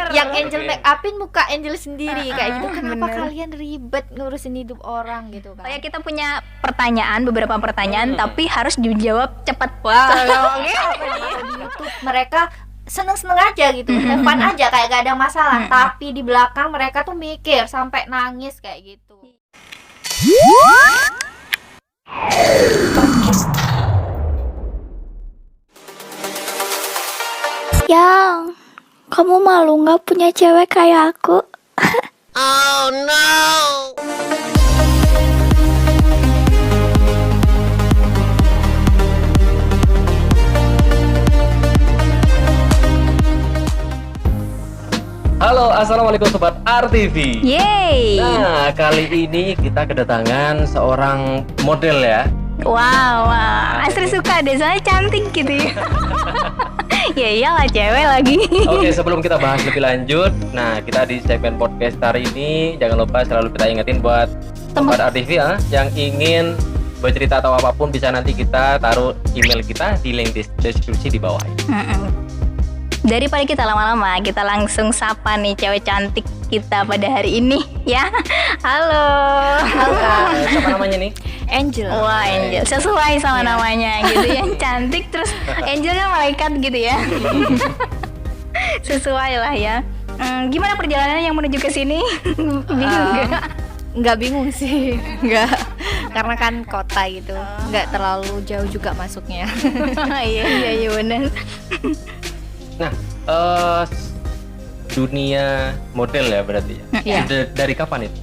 Yang Angel make upin muka Angel sendiri kayak gitu. Kenapa bener. kalian ribet ngurusin hidup orang gitu kan? Kayak kita punya beberapa pertanyaan tapi harus dijawab cepat. Wah, Oke. di YouTube mereka seneng-seneng aja gitu, have fun aja kayak gak ada masalah. Tapi di belakang mereka tuh mikir sampai nangis kayak gitu. Yang, kamu malu nggak punya cewek kayak aku? Halo, assalamualaikum sobat RTV. Yeay. Nah, kali ini kita kedatangan seorang model ya. Wow, Astri suka deh, soalnya cantik gitu ya. Ya iyalah, cewek lagi. Oke, sebelum kita bahas lebih lanjut, nah kita di segmen podcast hari ini jangan lupa selalu kita ingetin buat sobat RTV ya, yang ingin bercerita atau apapun bisa nanti kita taruh email kita di link deskripsi di bawah. Daripada kita lama-lama, kita langsung sapa nih cewek cantik kita pada hari ini ya. Halo. Siapa namanya nih? Angel. Wah, Angel sesuai sama namanya gitu ya, cantik terus Angel kan malaikat gitu ya. Sesuai lah ya. Gimana perjalanannya yang menuju ke sini? Bingung nggak? Nggak bingung sih, nggak, karena kan kota gitu, nggak terlalu jauh juga masuknya. Iya benar. Nah, dunia model ya berarti ya. Iya. Dari kapan itu?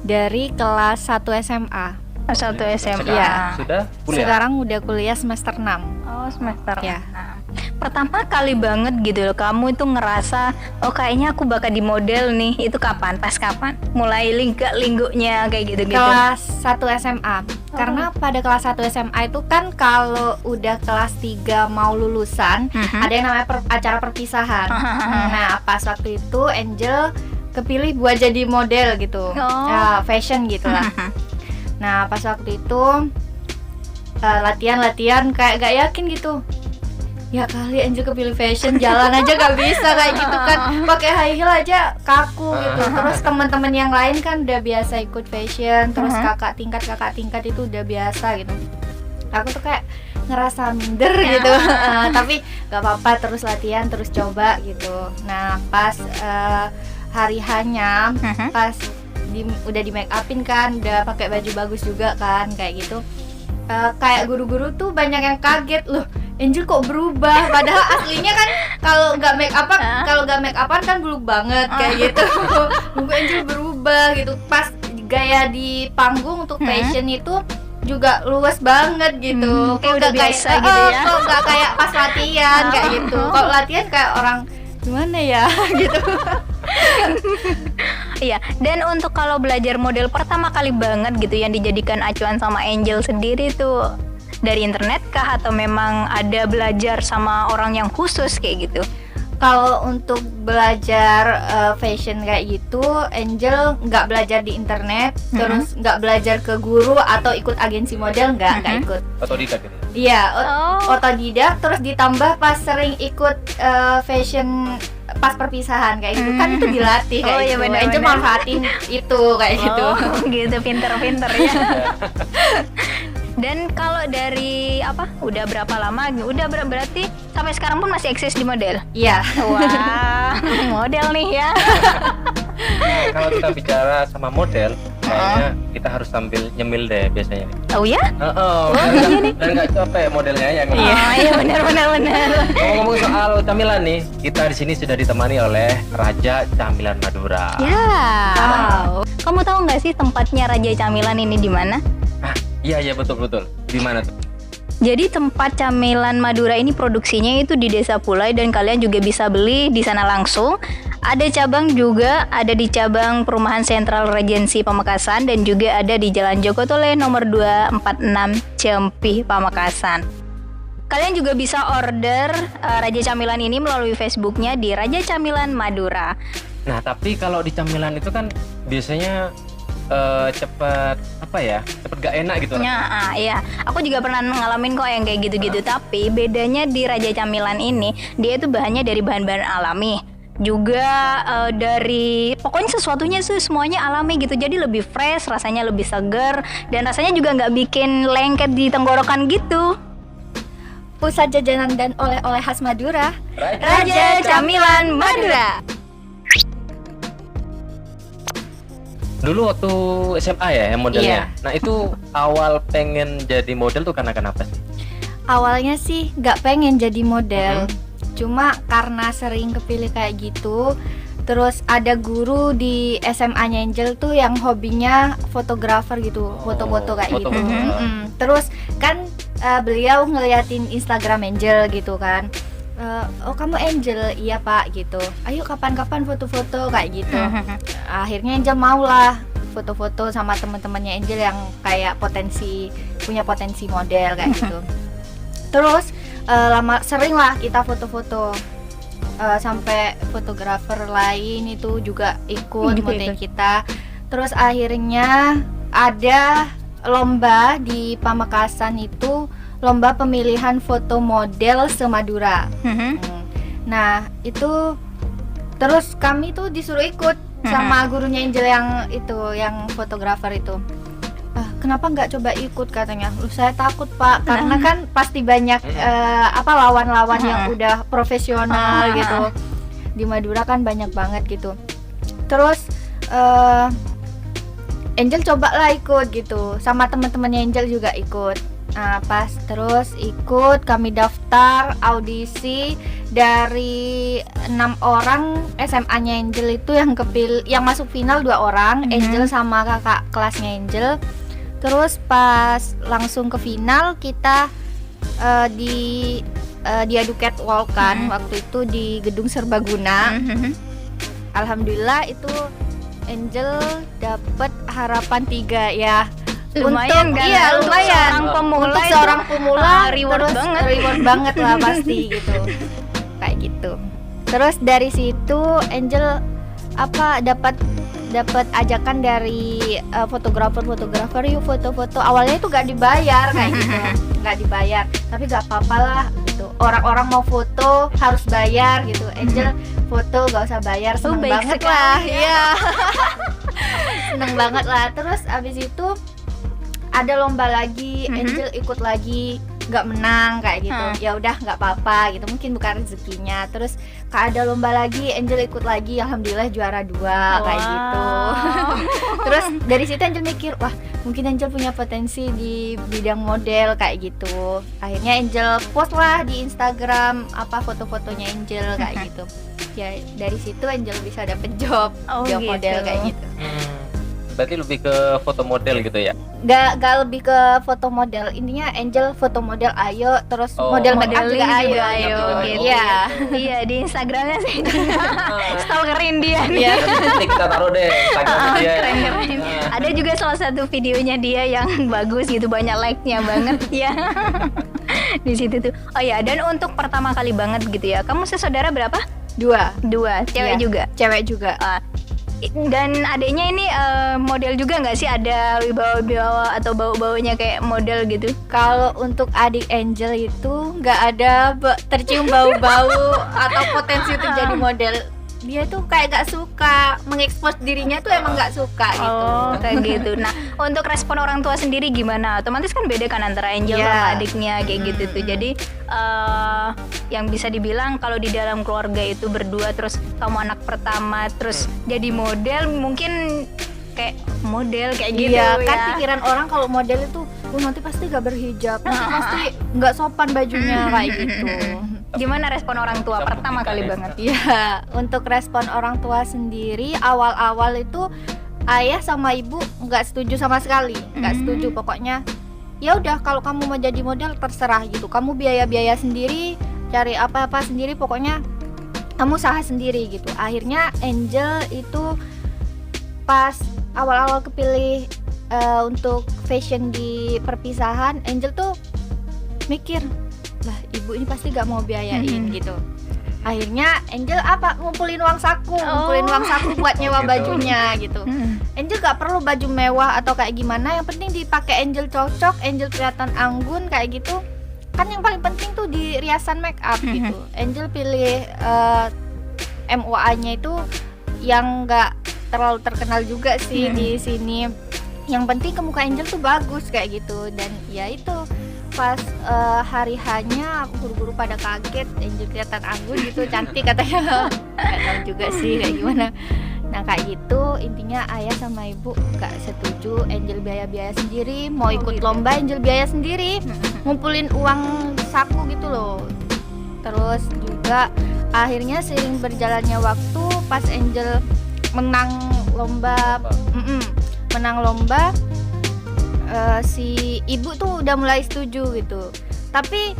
Dari kelas 1 SMA. Satu SMA. Sekarang sudah kuliah. Sekarang udah kuliah semester 6. Oh, semester. Ya. Nah, pertama kali banget gitu loh kamu itu ngerasa oh kayaknya aku bakal di model nih. Itu kapan? Pas kapan? Mulai linggunya kayak gitu-gitu. Kelas 1 SMA. Karena pada kelas 1 SMA itu kan kalau udah kelas 3 mau lulusan, ada yang namanya acara perpisahan. Nah, pas waktu itu Angel kepilih buat jadi model gitu. Fashion gitu lah. Nah, pas waktu itu latihan kayak gak yakin gitu. Ya kali Angel kepilih fashion, jalan aja gak bisa kayak gitu kan, pakai high heel aja kaku gitu. Terus teman-teman yang lain kan udah biasa ikut fashion, terus kakak tingkat itu udah biasa gitu. Aku tuh kayak ngerasa minder gitu. Tapi gak apa-apa, terus latihan, terus coba gitu. Nah, pas hari hanya pas udah di make upin kan, udah pakai baju bagus juga kan kayak gitu. Kayak guru-guru tuh banyak yang kaget, loh Angel kok berubah, padahal aslinya kan kalau nggak make upan kan buluk banget kayak gitu. Buku Angel berubah gitu, pas gaya di panggung untuk fashion itu juga luas banget gitu. Kayak udah biasa gitu ya. Kok nggak kayak pas latihan kayak gitu. Kalau latihan kayak orang gimana ya gitu. Iya, dan untuk kalau belajar model pertama kali banget gitu yang dijadikan acuan sama Angel sendiri tuh dari internet kah atau memang ada belajar sama orang yang khusus kayak gitu? Kalau untuk belajar fashion kayak gitu, Angel nggak belajar di internet, terus nggak belajar ke guru atau ikut agensi model, nggak ikut. Otodidak gitu. Iya, otodidak, terus ditambah pas sering ikut fashion pas perpisahan kayak gitu kan itu dilatih kayak gitu. Bener, Angel manfaatin itu kayak gitu. Gitu, pinter-pinter ya. Dan kalau dari udah berapa lama? Udah berarti sampai sekarang pun masih eksis di model? Iya. Wah, model nih ya. Nah, kalau kita bicara sama model, kayaknya kita harus sambil nyemil deh biasanya. Oh ya? Dan nggak capek modelnya yang Iya benar. Ngomong-ngomong soal camilan nih, kita di sini sudah ditemani oleh Raja Camilan Madura. Ya. Wow. Kamu tahu nggak sih tempatnya Raja Camilan ini di mana? Iya betul. Di mana tuh? Jadi tempat camilan Madura ini produksinya itu di Desa Pulai dan kalian juga bisa beli di sana langsung. Ada cabang juga, ada di cabang Perumahan Sentral Regensi Pamekasan dan juga ada di Jalan Jogotole nomor 246 Cempih Pamekasan. Kalian juga bisa order Raja Camilan ini melalui Facebooknya di Raja Camilan Madura. Nah, tapi kalau di camilan itu kan biasanya cepet gak enak gitu. Iya, aku juga pernah ngalamin kok yang kayak gitu-gitu. Tapi bedanya di Raja Camilan ini, dia itu bahannya dari bahan-bahan alami. juga dari pokoknya sesuatunya sih semuanya alami gitu, jadi lebih fresh, rasanya lebih segar, dan rasanya juga nggak bikin lengket di tenggorokan gitu. Pusat jajanan dan oleh-oleh khas Madura, Raja Camilan Madura. Dulu waktu SMA ya yang modelnya. Iya. Nah itu awal pengen jadi model tuh karena kenapa sih? awalnya sih nggak pengen jadi model, cuma karena sering kepilih kayak gitu. Terus ada guru di SMA-nya Angel tuh yang hobinya fotografer gitu, foto-foto kayak gitu. foto-foto. Terus kan beliau ngeliatin Instagram Angel gitu kan. Oh kamu Angel, iya pak gitu. Ayo kapan-kapan foto-foto kayak gitu. Akhirnya Angel mau lah foto-foto sama teman-temannya Angel yang kayak punya potensi model kayak gitu. Terus sering lah kita foto-foto. Sampai fotografer lain itu juga ikut motoin kita. Terus akhirnya ada lomba di Pamekasan itu, lomba pemilihan foto model se-Madura. Nah itu terus kami tuh disuruh ikut sama gurunya Angel yang fotografer itu. Kenapa nggak coba ikut katanya? Saya takut pak, karena kan pasti banyak lawan-lawan yang udah profesional gitu. Di Madura kan banyak banget gitu. Terus Angel cobalah ikut gitu, sama teman-temannya Angel juga ikut. Nah, pas terus ikut, kami daftar audisi. Dari 6 orang SMA-nya Angel itu yang masuk final 2 orang, Angel sama kakak kelasnya Angel. Terus pas langsung ke final kita diadu catwalk kan, waktu itu di Gedung Serbaguna. Alhamdulillah itu Angel dapat harapan 3 ya. Lumayan kan? Iya, lumayan. Untuk Seorang pemula reward banget. Reward banget lah pasti gitu. Kayak gitu. Terus dari situ Angel dapat ajakan dari fotografer yuk foto-foto. Awalnya itu gak dibayar kayak gitu, nggak dibayar, tapi gak apa-apa lah gitu. Orang-orang mau foto harus bayar gitu. Angel foto gak usah bayar, seneng banget lah. Iya. Seneng banget lah. Terus abis itu ada lomba lagi, Angel ikut lagi, nggak menang kayak gitu. Ya udah nggak apa-apa gitu, mungkin bukan rezekinya. Terus ada lomba lagi, Angel ikut lagi, alhamdulillah juara 2 kayak gitu. Terus dari situ Angel mikir, wah mungkin Angel punya potensi di bidang model kayak gitu. Akhirnya Angel post lah di Instagram foto-fotonya Angel kayak gitu. Ya dari situ Angel bisa dapet job gitu. model kayak gitu. Berarti lebih ke foto model gitu ya? Gak lebih ke foto model, intinya Angel foto model ayo, terus model make up juga ayo gitu. Iya. Iya, di Instagramnya sih stalkerin dia nih. Iya. Nanti kita taruh deh Instagram dia. Keren. Ada juga salah satu videonya dia yang bagus gitu, banyak like-nya banget ya. Di situ tuh. Oh ya, dan untuk pertama kali banget gitu ya, kamu sesaudara berapa? 2, cewek Iya. juga. Cewek juga. Dan adanya ini model juga nggak sih, ada wibawa-wibawa atau bau-baunya kayak model gitu? Kalau untuk adik Angel itu nggak ada tercium bau-bau atau potensi untuk jadi model. Dia tuh kayak gak suka mengekspos dirinya, tuh emang gak suka gitu. Oh, kayak gitu. Nah, untuk respon orang tua sendiri gimana? Otomatis kan beda kan antara Angel sama adiknya kayak gitu tuh. Jadi yang bisa dibilang kalau di dalam keluarga itu berdua, terus kamu anak pertama, terus jadi model, mungkin kayak model kayak gitu Iya, ya. kan pikiran orang kalau model itu nanti pasti gak berhijab, nanti pasti gak sopan bajunya kayak gitu. Gimana respon orang tua pertama kali banget? Iya, untuk respon orang tua sendiri awal-awal itu ayah sama ibu nggak setuju sama sekali, nggak setuju. Pokoknya ya udah kalau kamu mau jadi model terserah gitu, kamu biaya sendiri, cari apa-apa sendiri, pokoknya kamu usaha sendiri gitu. Akhirnya Angel itu pas awal-awal kepilih untuk fashion di perpisahan, Angel tuh mikir, lah ibu ini pasti gak mau biayain gitu. Akhirnya Angel ngumpulin uang saku buat nyewa bajunya gitu. Angel gak perlu baju mewah atau kayak gimana, yang penting dipakai Angel cocok, Angel kelihatan anggun kayak gitu. Kan yang paling penting tuh di riasan make up gitu. Angel pilih MUA-nya itu yang nggak terlalu terkenal juga sih di sini. Yang penting ke muka Angel tuh bagus kayak gitu. Dan ya itu pas hari hanya guru-guru pada kaget, Angel kelihatan anggun gitu, cantik katanya. Nggak tahu juga sih kayak gimana. Nah kayak gitu, intinya ayah sama ibu nggak setuju Angel biaya-biaya sendiri, mau ikut lomba Angel biaya sendiri, ngumpulin uang saku gitu loh. Terus juga akhirnya seiring berjalannya waktu, pas Angel menang lomba, si ibu tuh udah mulai setuju gitu. Tapi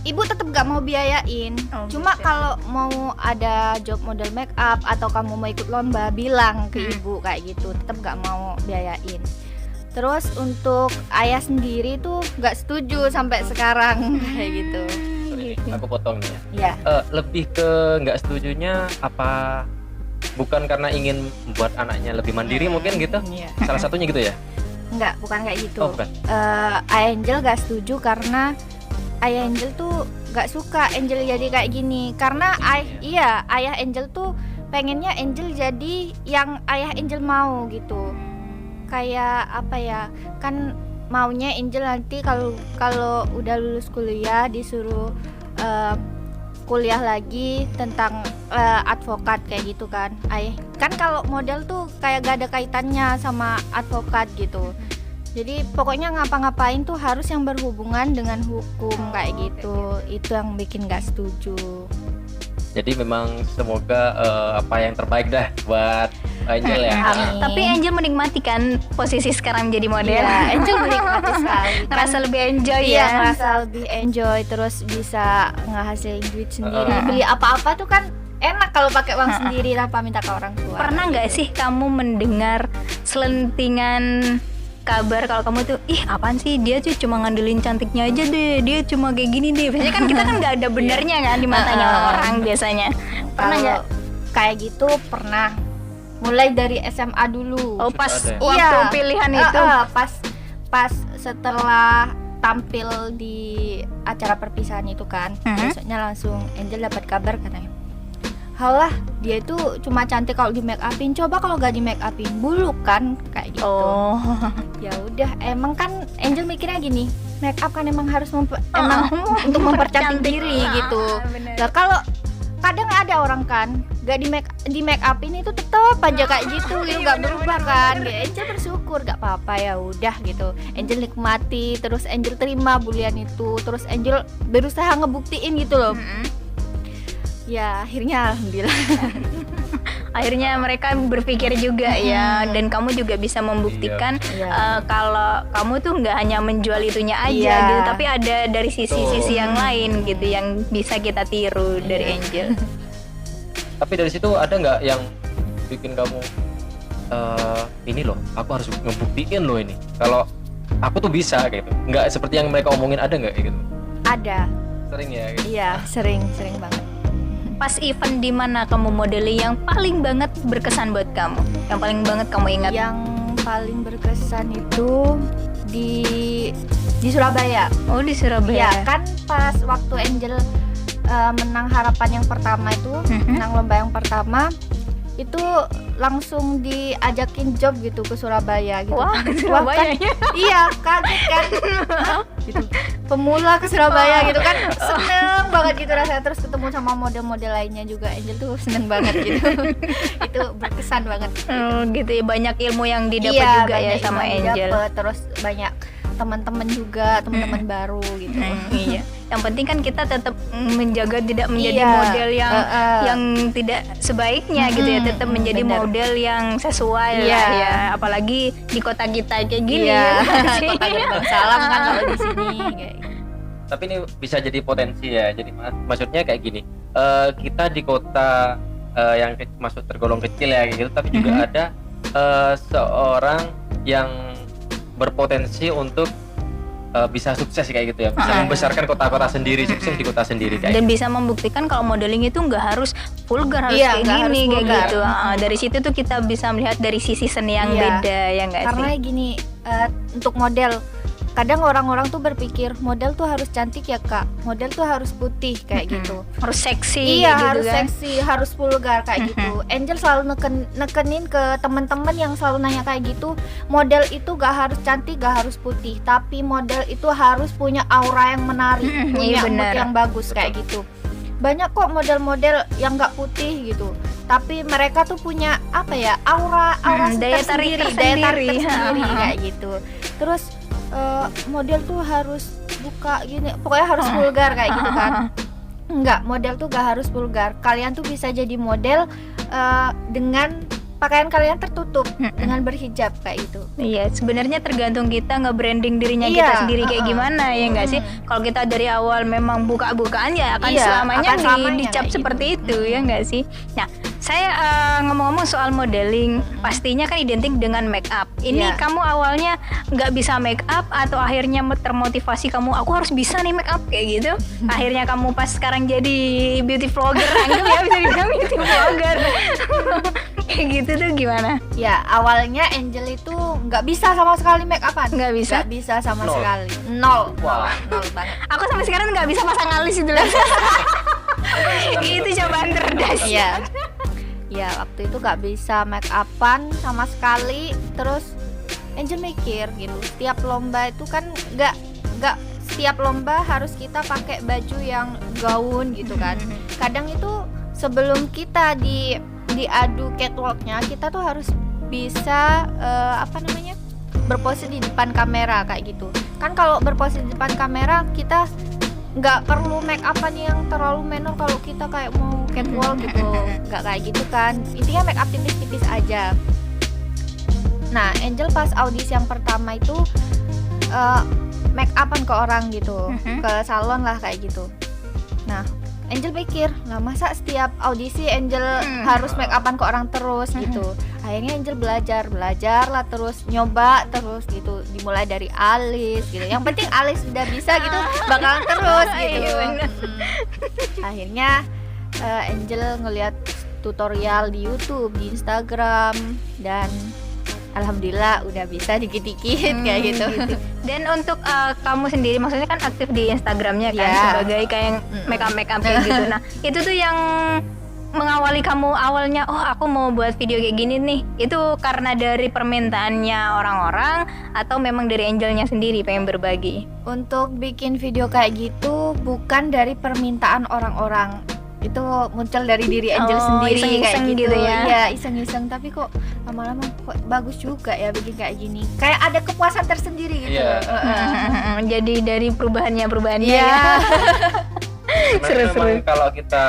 ibu tetap gak mau biayain. Cuma kalau mau ada job model make up atau kamu mau ikut lomba, bilang ke ibu kayak gitu. Tetap gak mau biayain. Terus untuk ayah sendiri tuh gak setuju sampai sekarang kayak gitu. Aku potong nih ya. Ya. Lebih ke nggak setujunya apa? Bukan karena ingin membuat anaknya lebih mandiri mungkin gitu? Iya. Salah satunya gitu ya? Enggak, bukan kayak gitu. Oh, bukan. Ayah Angel gak setuju karena ayah Angel tuh gak suka Angel jadi kayak gini. Karena ayah Angel tuh pengennya Angel jadi yang ayah Angel mau gitu. Kayak apa ya? Kan maunya Angel nanti kalau udah lulus kuliah disuruh kuliah lagi tentang advokat kayak gitu kan. Kan kalau model tuh kayak gak ada kaitannya sama advokat gitu. Jadi pokoknya ngapa-ngapain tuh harus yang berhubungan dengan hukum kayak gitu. Itu yang bikin gak setuju. Jadi memang semoga apa yang terbaik dah buat Angel ya. Amin. Tapi Angel menikmati kan posisi sekarang jadi model. Iya, Angel menikmati sekali. Ngerasa lebih enjoy Iya, ya. ngerasa lebih enjoy, terus bisa ngehasilin duit sendiri. Beli apa-apa tuh kan enak kalau pakai uang sendiri tanpa minta ke orang tua. Pernah nggak sih kamu mendengar selentingan kabar kalau kamu tuh apaan sih, dia tuh cuma ngandelin cantiknya aja deh, dia cuma kayak gini deh. Biasanya kan kita kan nggak ada benernya kan di matanya orang biasanya. Pernah nggak? Kayak gitu pernah. Mulai dari SMA dulu. Oh, pas Ada. waktu pilihan itu. Pas setelah tampil di acara perpisahan itu kan, besoknya langsung Angel dapat kabar katanya, halah dia itu cuma cantik kalau di make upin, coba kalau gak di make upin buluk kan kayak gitu. Oh. Ya udah, emang kan Angel mikirnya gini, make up kan emang harus emang untuk mempercantik diri gitu. Nah kalau kadang ada orang kan gak di make upin itu tetap aja kayak gitu, gak berubah kan. Ya, Angel bersyukur gak apa-apa, ya udah gitu. Angel nikmati, terus Angel terima bulian itu, terus Angel berusaha ngebuktiin gitu loh. Ya akhirnya alhamdulillah. Akhirnya mereka berpikir juga ya, dan kamu juga bisa membuktikan kalau kamu tuh nggak hanya menjual itunya aja gitu, tapi ada dari sisi-sisi yang lain gitu yang bisa kita tiru dari Angel. Tapi dari situ ada nggak yang bikin kamu ini loh, aku harus ngebuktiin loh ini kalau aku tuh bisa gitu, nggak seperti yang mereka omongin, ada nggak kayak gitu? Ada. Sering ya gitu? Iya, sering banget. Pas event di mana kamu modeling yang paling banget berkesan buat kamu, yang paling banget kamu ingat? Yang paling berkesan itu di Surabaya. Oh, di Surabaya. Iya, kan pas waktu Angel menang harapan yang pertama itu, menang lomba yang pertama itu langsung diajakin job gitu ke Surabaya gitu. Wah, ke Surabaya. Kan, iya, kaget kan. Gitu. Pemula ke Surabaya gitu kan, seneng banget gitu rasanya, terus ketemu sama model-model lainnya juga, Angel tuh seneng banget gitu. Itu berkesan banget. Oh, gitu ya, banyak ilmu yang didapat juga ya sama Angel. Terus banyak teman-teman juga, teman-teman baru gitu. Iya. Yang penting kan kita tetap menjaga tidak menjadi model yang tidak sebaiknya gitu ya, tetap menjadi model yang sesuai lah ya, apalagi di kota kita kayak gini ya. Kota Gerbang Salam kan kalau di sini kayak. Tapi ini bisa jadi potensi ya. Jadi maksudnya kayak gini, kita di kota yang masuk tergolong kecil ya gitu, tapi juga ada seorang yang berpotensi untuk bisa sukses kayak gitu ya, bisa membesarkan kota-kota sendiri, sukses di kota sendiri kayak dan gitu. bisa membuktikan kalau modeling itu nggak harus vulgar, harus kayak gini kayak gitu. Dari situ tuh kita bisa melihat dari sisi seni yang beda ya nggak sih? Karena gini, untuk model kadang orang-orang tuh berpikir model tuh harus cantik ya kak, model tuh harus putih kayak gitu. Harus seksi Iya, gitu harus kan. seksi, harus vulgar kayak gitu. Angel selalu nekenin ke teman-teman yang selalu nanya kayak gitu, model itu gak harus cantik, gak harus putih, tapi model itu harus punya aura yang menarik, punya Iya, mood benar. yang bagus kayak gitu. Banyak kok model-model yang gak putih gitu, tapi mereka tuh punya apa ya, aura Daya tarik tersendiri. kayak gitu. Terus model tuh harus buka gini, pokoknya harus vulgar kayak gitu kan. Enggak, model tuh gak harus vulgar. Kalian tuh bisa jadi model dengan pakaian kalian tertutup, dengan berhijab kayak gitu. Iya, sebenarnya tergantung kita nge-branding dirinya Iya, kita sendiri kayak gimana ya nggak sih? Kalau kita dari awal memang buka-bukaan ya akan Iya, selamanya akan selamanya dicap kayak seperti itu ya nggak sih? Nah, saya ngomong-ngomong soal modeling, pastinya kan identik dengan make up. Ini Iya. kamu awalnya nggak bisa make up atau akhirnya termotivasi kamu, aku harus bisa nih make up kayak gitu. Akhirnya kamu pas sekarang jadi beauty vlogger, anggap ya bisa dibilang beauty vlogger. Kayak gitu tuh gimana? Ya, awalnya Angel itu nggak bisa sama sekali make upan. Nggak bisa? Nggak bisa sama Nol. sekali. Nol. Wah. Nol banget. Aku sampai sekarang nggak bisa pasang alis itu lah. Itu cobaan terdas. Iya. Ya, waktu itu nggak bisa make upan sama sekali. Terus Angel mikir gitu, setiap lomba itu kan nggak setiap lomba harus kita pakai baju yang gaun gitu kan. Kadang itu sebelum kita diadu catwalknya, kita tuh harus bisa berpose di depan kamera kayak gitu kan. Kalau berpose di depan kamera kita nggak perlu make upan yang terlalu menor kalau kita kayak mau catwalk gitu, nggak kayak gitu kan. Intinya make up tipis-tipis aja. Nah, Angel pas audisi yang pertama itu make upan ke orang gitu, ke salon lah kayak gitu. Nah, Angel pikir, lah masa setiap audisi Angel harus make upan ke orang terus gitu. Akhirnya Angel belajar lah, terus nyoba terus gitu. Dimulai dari alis gitu. Yang penting alis udah bisa gitu, bakalan terus gitu. Iya, bener. Akhirnya Angel ngeliat tutorial di YouTube, di Instagram, dan alhamdulillah udah bisa dikit-dikit kayak gitu. Dan untuk kamu sendiri, maksudnya kan aktif di Instagramnya kan Iya. sebagai kayak make up kayak gitu. Nah, itu tuh yang mengawali kamu awalnya, oh aku mau buat video kayak gini nih. Itu karena dari permintaannya orang-orang atau memang dari Angelnya sendiri pengen berbagi? Untuk bikin video kayak gitu bukan dari permintaan orang-orang, itu muncul dari diri Angel Oh, sendiri iseng-iseng kayak gitu ya. Iya, iseng-iseng, tapi kok lama-lama kok bagus juga ya bikin kayak gini. Kayak ada kepuasan tersendiri gitu. Iya. Jadi dari perubahannya Iya. ya. Sebenarnya Seru-seru. memang kalau kita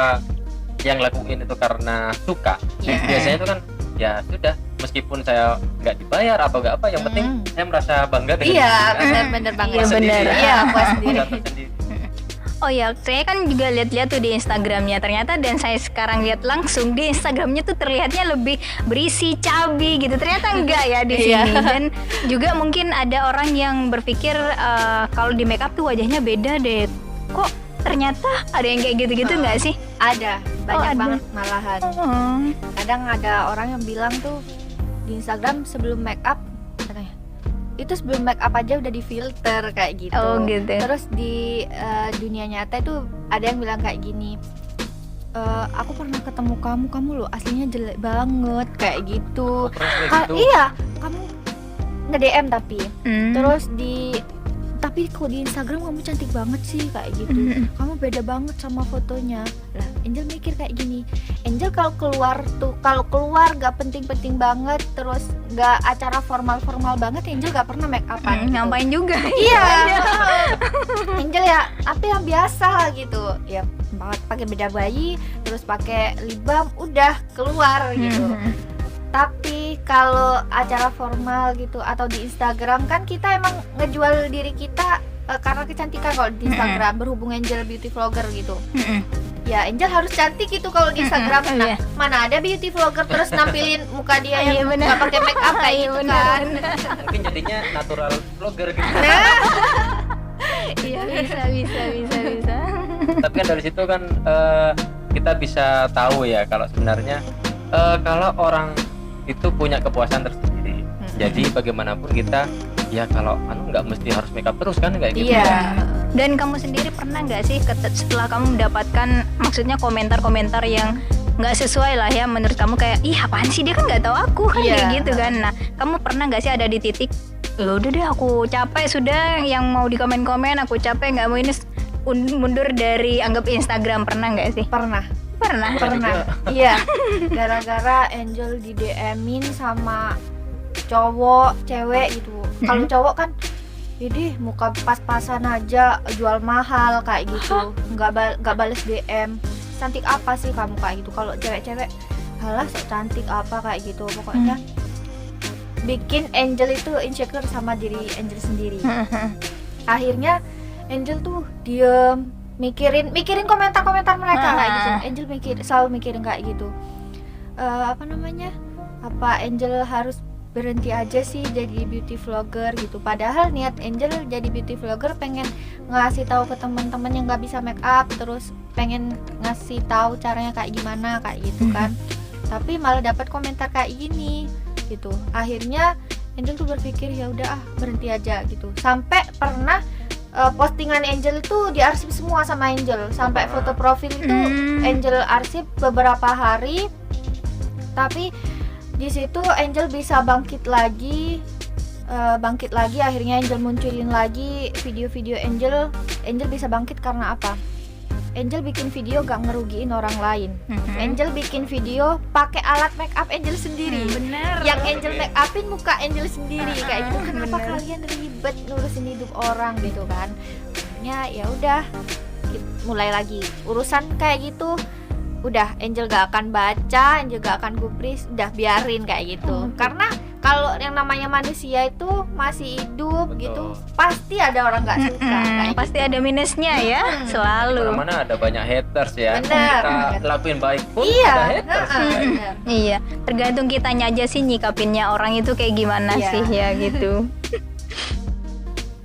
yang lakuin itu karena suka, Iya. biasanya itu kan ya sudah, meskipun saya nggak dibayar atau nggak apa, yang penting saya merasa bangga dengan Iya, diri saya. bener banget. Iya, bener. Iya, puas sendiri. Puas sendiri. Oh ya, saya kan juga lihat-lihat tuh di Instagramnya ternyata, dan saya sekarang lihat langsung di Instagramnya tuh terlihatnya lebih berisi cabi gitu. Ternyata enggak ya di Iya. sini. Dan juga mungkin ada orang yang berpikir kalau di make up tuh wajahnya beda deh. Kok ternyata ada yang kayak gitu-gitu nggak sih? Ada, banyak ada. banget malahan. Kadang ada orang yang bilang tuh di Instagram sebelum make up, katanya itu sebelum make up aja udah di filter kayak gitu. Oh, gitu. Terus di dunia nyata itu ada yang bilang kayak gini, aku pernah ketemu kamu loh aslinya jelek banget kayak gitu. Terus kayak gitu. Iya, kamu nge-DM tapi Hmm. terus tapi kok di Instagram kamu cantik banget sih kayak gitu. Kamu beda banget sama fotonya. Lah, Angel mikir kayak gini. Angel kalau keluar gak penting-penting banget, terus gak acara formal-formal banget, Angel gak pernah make upan. Gitu. Ngapain juga? Iya. Angel ya apa yang biasa lah gitu. Ya pakai bedak bayi, terus pakai lip balm, udah keluar gitu. Tapi kalau acara formal gitu atau di Instagram kan kita emang ngejual diri kita karena kecantikan. Kalau di Instagram berhubung Angel beauty vlogger gitu. Ya Angel harus cantik gitu kalau di Instagram. Nah, Iya. mana ada beauty vlogger terus nampilin muka dia Iya, yang bener. nggak pakai make up kayak Iya, gitu bener. kan. Mungkin jadinya natural vlogger gitu. Nah, Iya, bisa. Tapi kan dari situ kan kita bisa tahu ya kalau sebenarnya kalau orang itu punya kepuasan tersendiri. Jadi bagaimanapun kita Ya kalau nggak mesti harus makeup terus kan kayak gitu. Iya. Ya. Dan kamu sendiri pernah nggak sih setelah kamu mendapatkan maksudnya komentar-komentar yang nggak sesuai lah ya menurut kamu, kayak ih apaan sih dia kan nggak tahu aku kan, Iya. kayak gitu kan. Nah kamu pernah nggak sih ada di titik ya udah deh aku capek sudah yang mau di komen-komen, aku capek nggak mau ini, mundur dari anggap Instagram, pernah nggak sih? Pernah. Pernah. Iya, gara-gara Angel di DM-in sama cowok cewek gitu. Kalau cowok kan jadi muka pas-pasan aja jual mahal kayak gitu, nggak bales DM. Cantik apa sih kamu kayak gitu. Kalau cewek-cewek halah sok cantik apa kayak gitu. Pokoknya bikin Angel itu insecure sama diri Angel sendiri. Akhirnya Angel tuh diem, mikirin komentar-komentar mereka kayak gitu. Angel selalu mikirin kayak gitu. Apa Angel harus berhenti aja sih jadi beauty vlogger gitu. Padahal niat Angel jadi beauty vlogger pengen ngasih tahu ke teman-teman yang nggak bisa make up, terus pengen ngasih tahu caranya kayak gimana kayak gitu kan. Tapi malah dapat komentar kayak gini gitu. Akhirnya Angel tuh berpikir ya udah berhenti aja gitu. Sampai pernah postingan Angel itu diarsip semua sama Angel, sampai foto profil itu Angel arsip beberapa hari. Tapi di situ Angel bisa bangkit lagi, akhirnya Angel munculin lagi video-video Angel bisa bangkit karena apa? Angel bikin video gak ngerugiin orang lain. Angel bikin video pakai alat make up Angel sendiri. Bener. Yang Angel make upin muka Angel sendiri kayak gitu. Kenapa kalian ribet ngurusin hidup orang gitu kan? Ya udah, mulai lagi urusan kayak gitu. Udah Angel gak akan baca, Angel gak akan gubris, udah biarin kayak gitu. Karena kalau yang namanya manusia itu masih hidup. Betul. Gitu, pasti ada orang gak suka kayak pasti gitu. ada minusnya ya, selalu. Mana ada banyak haters ya. Bener. Kita lakuin baik pun Iya, ada haters. bener. Iya, tergantung kitanya aja sih nyikapinnya orang itu kayak gimana Iya. sih ya gitu.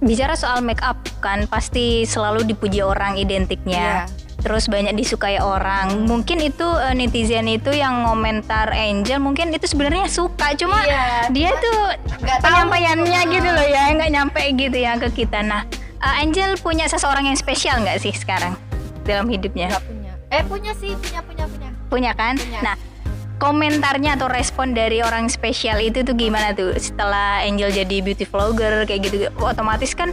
Bicara soal make up kan pasti selalu dipuji orang identiknya. Iya. Terus banyak disukai orang. Mungkin itu netizen itu yang komentar Angel mungkin itu sebenarnya suka, cuma Iya, dia tuh nggak tahu. penyampaiannya gitu loh ya, nggak nyampe gitu ya ke kita. Nah, Angel punya seseorang yang spesial nggak sih sekarang dalam hidupnya? Nggak punya. Punya sih, punya. Punya kan? Punya. Nah, komentarnya atau respon dari orang spesial itu tuh gimana tuh setelah Angel jadi beauty vlogger kayak gitu? Otomatis kan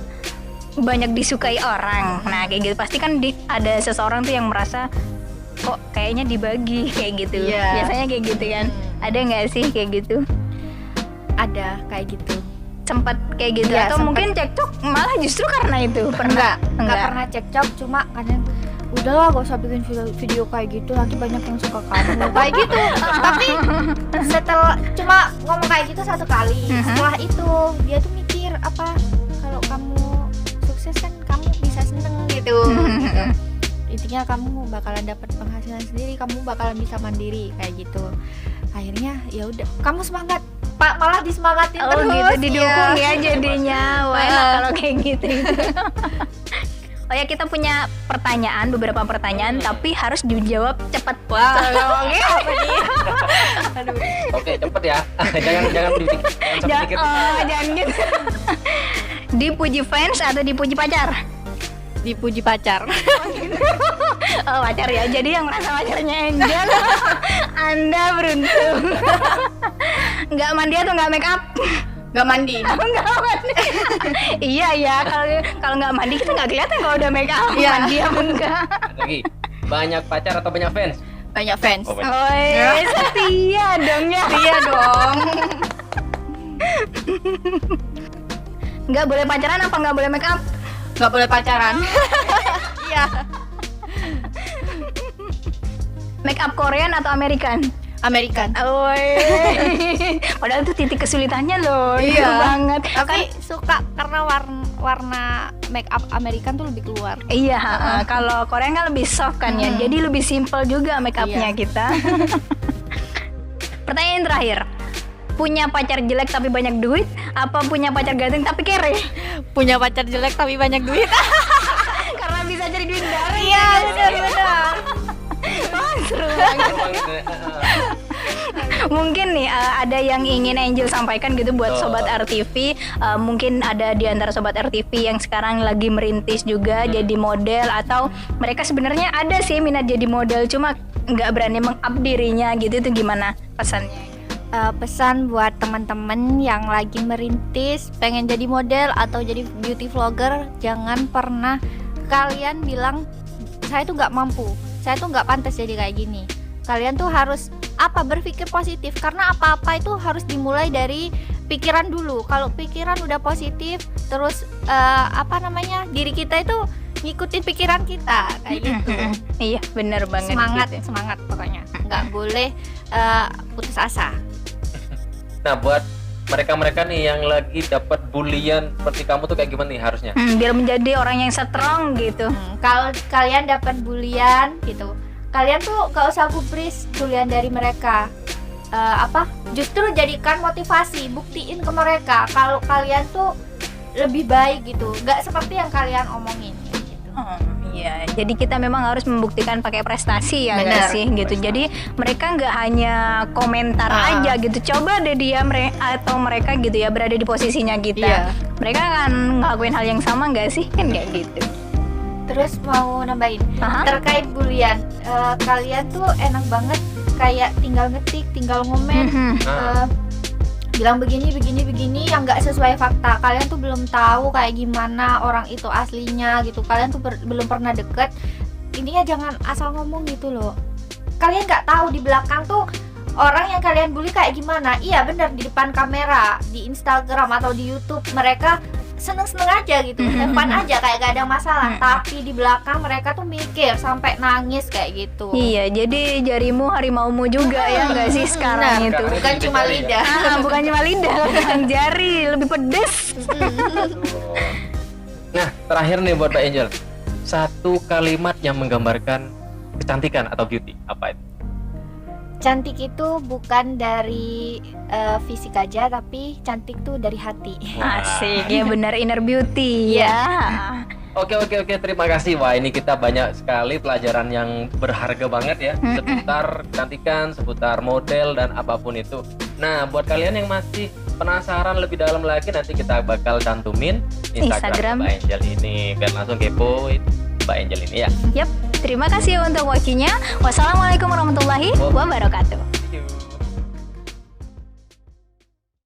banyak disukai orang. Nah, kayak gitu pasti kan ada seseorang tuh yang merasa kok kayaknya dibagi kayak gitu. Iya. Biasanya kayak gitu kan. Ada nggak sih kayak gitu? Ada kayak gitu. Sempat kayak gitu Iya, atau sempet. mungkin cekcok malah justru karena itu? Pernah? Nggak pernah cekcok, cuma kadang udahlah gak usah bikin video kayak gitu, nanti banyak yang suka kamu kayak gitu. Tapi setelah cuma ngomong kayak gitu satu kali, setelah itu dia tuh mikir apa, kalau kamu sukses kan kamu bisa seneng gitu. Intinya kamu bakalan dapat penghasilan sendiri, kamu bakalan bisa mandiri kayak gitu. Akhirnya ya udah, kamu semangat, Pak, malah disemangatin Oh terus. gitu, didukung ya. ya jadinya. Wah, enak kalau kayak gitu. Oh ya, kita punya beberapa pertanyaan, tapi harus dijawab cepat. Wah, Oke. Aduh. Oke, cepet ya. jangan sedikit. Jangan gitu. Dipuji fans atau dipuji pacar? Dipuji pacar. Oh, pacar ya. Jadi yang merasa pacarnya Angel, Anda beruntung. Nggak mandi atau nggak make up? Gak mandi. Nggak mandi. Iya ya, kalau nggak mandi kita nggak kelihatan kalau udah make up. Iya. Mandi apa enggak? Lagi, banyak pacar atau banyak fans? Banyak fans. Oh, banyak. Oh, setia dong ya. Iya dong. Nggak boleh pacaran apa nggak boleh make up? Gak boleh pacaran. Iya. Make up Korean atau American? American. Padahal itu titik kesulitannya loh. Itu Iya. banget. Tapi suka karena warna make up American tuh lebih keluar. Iya, kalau Korean kan lebih soft kan ya. Jadi lebih simple juga make upnya Iya. kita. Pertanyaan terakhir. Punya pacar jelek tapi banyak duit, apa punya pacar ganteng tapi kere? Punya pacar jelek tapi banyak duit. Karena bisa cari duit dari. Iya, benar. Wah, seru banget. Emang, Mungkin nih ada yang ingin Angel sampaikan gitu buat sobat RTV. Mungkin ada di antara sobat RTV yang sekarang lagi merintis juga jadi model, atau mereka sebenarnya ada sih minat jadi model cuma nggak berani meng-up dirinya gitu. Itu gimana pesannya? Pesan buat teman-teman yang lagi merintis pengen jadi model atau jadi beauty vlogger, jangan pernah kalian bilang saya tuh nggak mampu, saya tuh nggak pantas jadi kayak gini. Kalian tuh harus berpikir positif, karena apa-apa itu harus dimulai dari pikiran dulu. Kalau pikiran udah positif, terus diri kita itu ngikutin pikiran kita kayak gitu. Iya, bener banget. Semangat pokoknya, nggak boleh putus asa. Nah, buat mereka-mereka nih yang lagi dapat bulian seperti kamu tuh kayak gimana nih harusnya? Biar menjadi orang yang strong gitu. Kalau kalian dapat bulian gitu, kalian tuh gak usah gubris bulian dari mereka. Justru jadikan motivasi, buktiin ke mereka kalau kalian tuh lebih baik gitu, gak seperti yang kalian omongin gitu. Iya, jadi kita memang harus membuktikan pakai prestasi ya nggak sih gitu. Jadi mereka nggak hanya komentar aja gitu. Coba deh dia atau mereka gitu ya berada di posisinya kita. Iya. Mereka akan ngelakuin hal yang sama nggak sih, kan kayak gitu. Terus mau nambahin terkait bulian, kalian tuh enak banget kayak tinggal ngetik, tinggal ngomen. Bilang begini yang nggak sesuai fakta. Kalian tuh belum tahu kayak gimana orang itu aslinya gitu. Kalian tuh belum pernah deket. Intinya jangan asal ngomong gitu loh. Kalian nggak tahu di belakang tuh orang yang kalian bully kayak gimana. Iya benar, di depan kamera, di Instagram atau di YouTube mereka seneng-seneng aja gitu, have fun aja kayak gak ada masalah. Tapi di belakang mereka tuh mikir sampai nangis kayak gitu. Iya, jadi jarimu harimaumu juga ya nggak sih sekarang itu. Bukan cuma lidah. Bukan cuma lidah, bukan jari, lebih pedes. Nah, terakhir nih buat Mbak Angel, satu kalimat yang menggambarkan kecantikan atau beauty, apa itu? Cantik itu bukan dari fisik aja, tapi cantik tuh dari hati. Asik, ya benar, inner beauty ya. Oke, terima kasih. Wah, ini kita banyak sekali pelajaran yang berharga banget ya, seputar kecantikan, seputar model dan apapun itu. Nah, buat kalian yang masih penasaran lebih dalam lagi, nanti kita bakal cantumin Instagram Mbak Angel ini biar langsung kepo Mbak Angel ini ya. Yap, terima kasih untuk watchingnya. Wassalamualaikum warahmatullahi wabarakatuh.